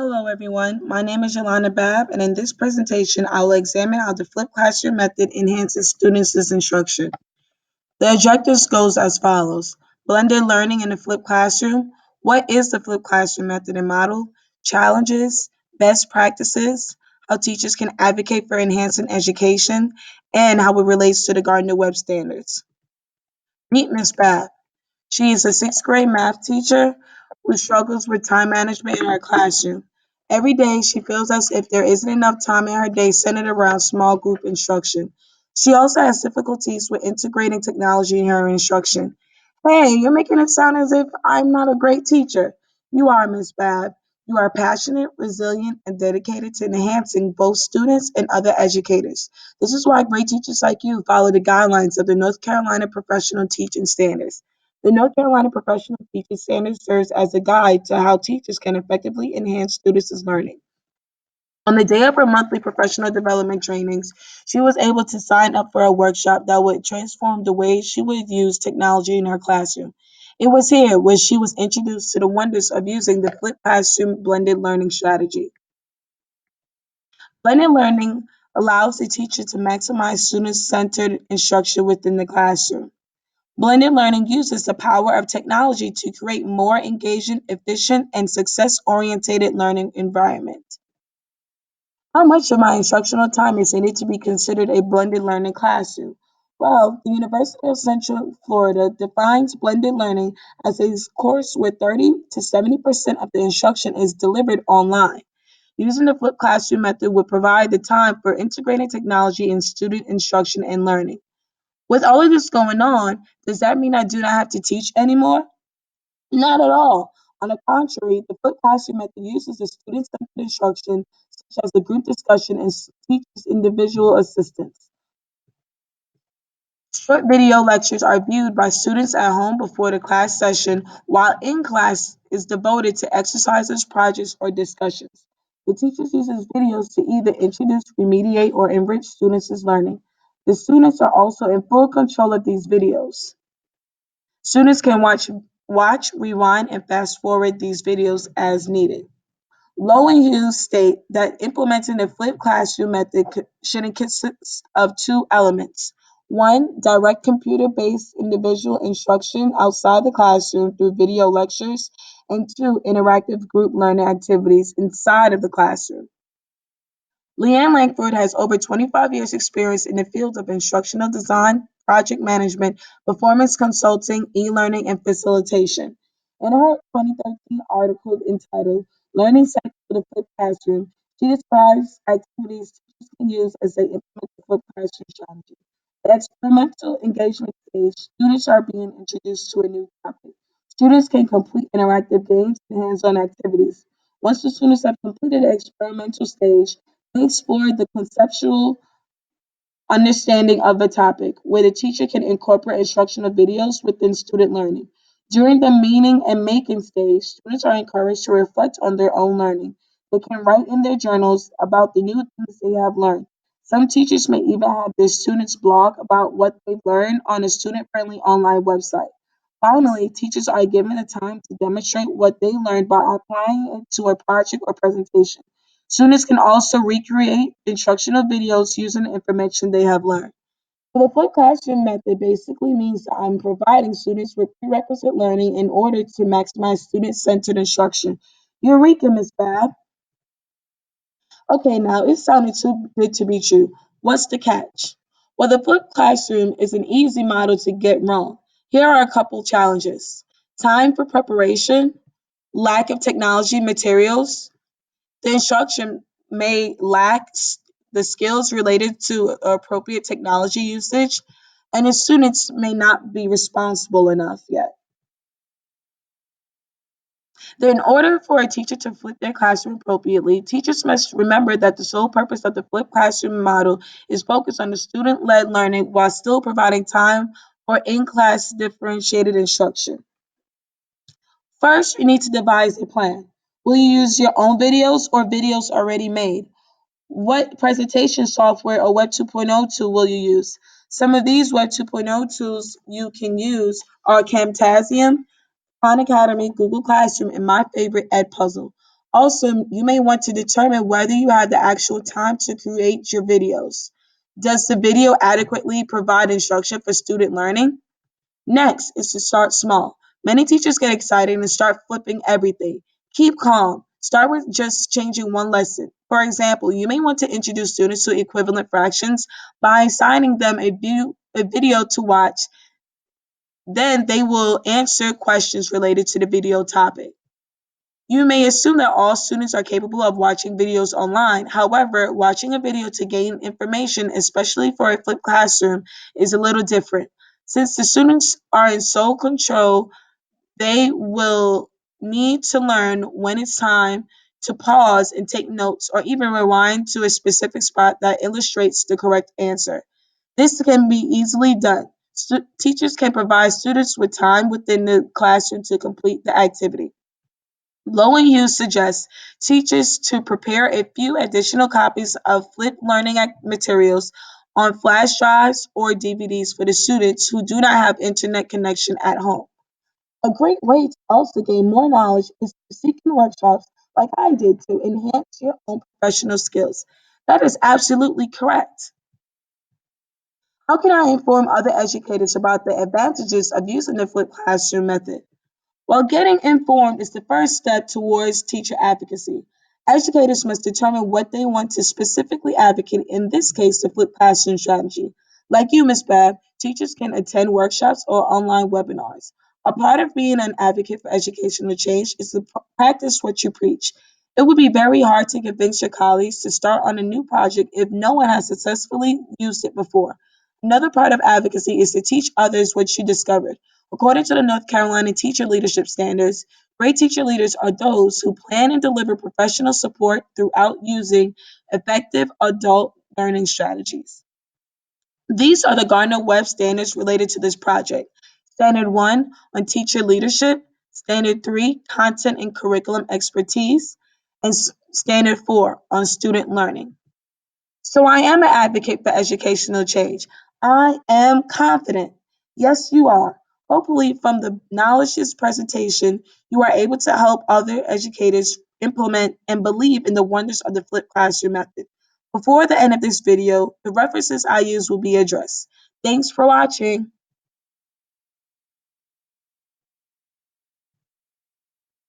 Hello, everyone. My name is Yolanda Babb, and in this presentation, I will examine how the flipped classroom method enhances students' instruction. The objectives goes as follows. Blended learning in the flipped classroom. What is the flipped classroom method and model? Challenges, best practices, how teachers can advocate for enhancing education, and how it relates to the Gardner Web standards. Meet Ms. Babb. She is a sixth grade math teacher who struggles with time management in her classroom. Every day, she feels as if there isn't enough time in her day centered around small group instruction. She also has difficulties with integrating technology in her instruction. Hey, you're making it sound as if I'm not a great teacher. You are, Miss Babb. You are passionate, resilient, and dedicated to enhancing both students and other educators. This is why great teachers like you follow the guidelines of the North Carolina Professional Teaching Standards. The North Carolina Professional Teaching Standards serves as a guide to how teachers can effectively enhance students' learning. On the day of her monthly professional development trainings, she was able to sign up for a workshop that would transform the way she would use technology in her classroom. It was here where she was introduced to the wonders of using the flipped classroom blended learning strategy. Blended learning allows the teacher to maximize student-centered instruction within the classroom. Blended learning uses the power of technology to create more engaging, efficient, and success-oriented learning environment. How much of my instructional time is needed to be considered a blended learning classroom? Well, the University of Central Florida defines blended learning as a course where 30 to 70% of the instruction is delivered online. Using the flipped classroom method would provide the time for integrating technology in student instruction and learning. With all of this going on, does that mean I do not have to teach anymore? Not at all. On the contrary, the flipped classroom method uses the student-centered instruction, such as the group discussion and teachers' individual assistance. Short video lectures are viewed by students at home before the class session, while in class is devoted to exercises, projects, or discussions. The teachers uses videos to either introduce, remediate, or enrich students' learning. The students are also in full control of these videos. Students can watch, rewind, and fast forward these videos as needed. Low and Hughes state that implementing the flipped classroom method should consist of two elements. One, direct computer-based individual instruction outside the classroom through video lectures, and two, interactive group learning activities inside of the classroom. Leanne Langford has over 25 years experience in the field of instructional design, project management, performance consulting, e-learning, and facilitation. In her 2013 article entitled Learning Cycle for the Flipped Classroom, she describes activities teachers can use as they implement the flipped classroom strategy. The experimental engagement stage, students are being introduced to a new topic. Students can complete interactive games and hands-on activities. Once the students have completed the experimental stage, they explore the conceptual understanding of the topic, where the teacher can incorporate instructional videos within student learning. During the meaning and making stage, students are encouraged to reflect on their own learning. They can write in their journals about the new things they have learned. Some teachers may even have their students blog about what they've learned on a student-friendly online website. Finally, teachers are given the time to demonstrate what they learned by applying it to a project or presentation. Students can also recreate instructional videos using the information they have learned. So the flipped classroom method basically means that I'm providing students with prerequisite learning in order to maximize student-centered instruction. Eureka, Ms. Babb. Okay, now it sounded too good to be true. What's the catch? Well, the flipped classroom is an easy model to get wrong. Here are a couple challenges. Time for preparation, lack of technology materials, the instruction may lack the skills related to appropriate technology usage, and the students may not be responsible enough yet. Then, in order for a teacher to flip their classroom appropriately, teachers must remember that the sole purpose of the flipped classroom model is focused on the student-led learning while still providing time for in-class differentiated instruction. First, you need to devise a plan. Will you use your own videos or videos already made? What presentation software or Web 2.0 tool will you use? Some of these Web 2.0 tools you can use are Camtasia, Khan Academy, Google Classroom, and my favorite, Edpuzzle. Also, you may want to determine whether you have the actual time to create your videos. Does the video adequately provide instruction for student learning? Next is to start small. Many teachers get excited and start flipping everything. Keep calm. Start with just changing one lesson. For example, you may want to introduce students to equivalent fractions by assigning them a video to watch. Then they will answer questions related to the video topic. You may assume that all students are capable of watching videos online. However, watching a video to gain information, especially for a flipped classroom, is a little different. Since the students are in sole control, they will need to learn when it's time to pause and take notes or even rewind to a specific spot that illustrates the correct answer. This can be easily done. Teachers can provide students with time within the classroom to complete the activity. Low and Hughes suggests teachers to prepare a few additional copies of flipped learning materials on flash drives or DVDs for the students who do not have internet connection at home. A great way to also gain more knowledge is to seek in workshops like I did to enhance your own professional skills. That is absolutely correct. How can I inform other educators about the advantages of using the flipped classroom method? While getting informed is the first step towards teacher advocacy, educators must determine what they want to specifically advocate, in this case, the flipped classroom strategy. Like you, Ms. Bab, teachers can attend workshops or online webinars. A part of being an advocate for educational change is to practice what you preach. It would be very hard to convince your colleagues to start on a new project if no one has successfully used it before. Another part of advocacy is to teach others what you discovered. According to the North Carolina Teacher Leadership Standards, great teacher leaders are those who plan and deliver professional support throughout using effective adult learning strategies. These are the Gardner Webb standards related to this project. Standard 1 on teacher leadership, Standard 3 content and curriculum expertise, and Standard 4 on student learning. So I am an advocate for educational change. I am confident. Yes, you are. Hopefully, from the knowledge this presentation, you are able to help other educators implement and believe in the wonders of the flipped classroom method. Before the end of this video, the references I use will be addressed. Thanks for watching.